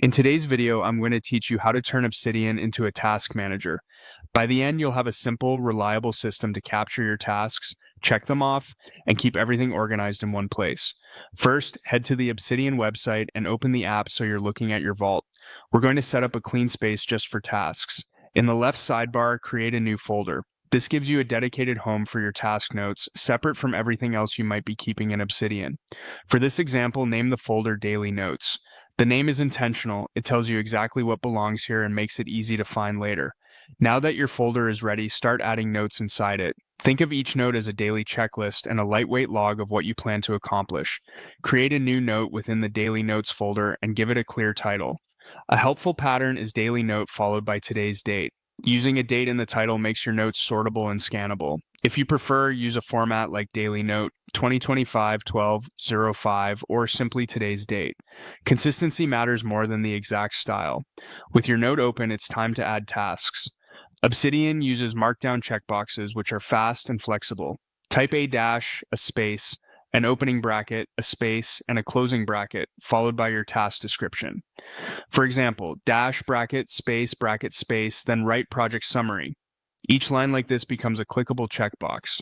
In today's video, I'm going to teach you how to turn Obsidian into a task manager. By the end, you'll have a simple, reliable system to capture your tasks, check them off, and keep everything organized in one place. First, head to the Obsidian website and open the app so you're looking at your vault. We're going to set up a clean space just for tasks. In the left sidebar, create a new folder. This gives you a dedicated home for your task notes, separate from everything else you might be keeping in Obsidian. For this example, name the folder Daily Notes. The name is intentional. It tells you exactly what belongs here and makes it easy to find later. Now that your folder is ready, start adding notes inside it. Think of each note as a daily checklist and a lightweight log of what you plan to accomplish. Create a new note within the Daily Notes folder and give it a clear title. A helpful pattern is daily note followed by today's date. Using a date in the title makes your notes sortable and scannable. If you prefer, use a format like Daily Note 2025-12-05 or simply today's date. Consistency matters more than the exact style. With your note open, it's time to add tasks. Obsidian uses markdown checkboxes, which are fast and flexible. Type a dash, a space, an opening bracket, a space, and a closing bracket, followed by your task description. For example, dash bracket, space, then write project summary. Each line like this becomes a clickable checkbox.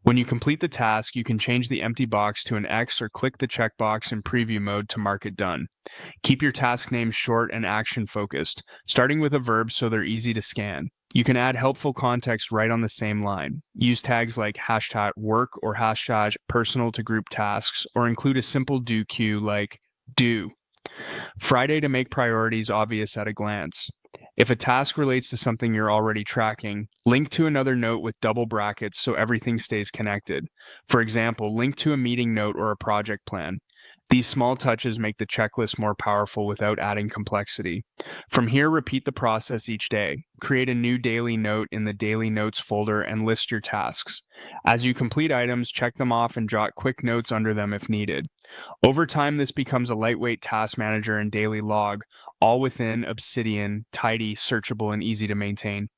When you complete the task, you can change the empty box to an X or click the checkbox in preview mode to mark it done. Keep your task names short and action-focused, starting with a verb so they're easy to scan. You can add helpful context right on the same line. Use tags like hashtag work or hashtag personal to group tasks, or include a simple do cue like do. Friday to make priorities obvious at a glance. If a task relates to something you're already tracking, link to another note with double brackets so everything stays connected. For example, link to a meeting note or a project plan. These small touches make the checklist more powerful without adding complexity. From here, repeat the process each day. Create a new daily note in the Daily Notes folder and list your tasks. As you complete items, check them off and jot quick notes under them if needed. Over time, this becomes a lightweight task manager and daily log, all within Obsidian, tidy, searchable, and easy to maintain.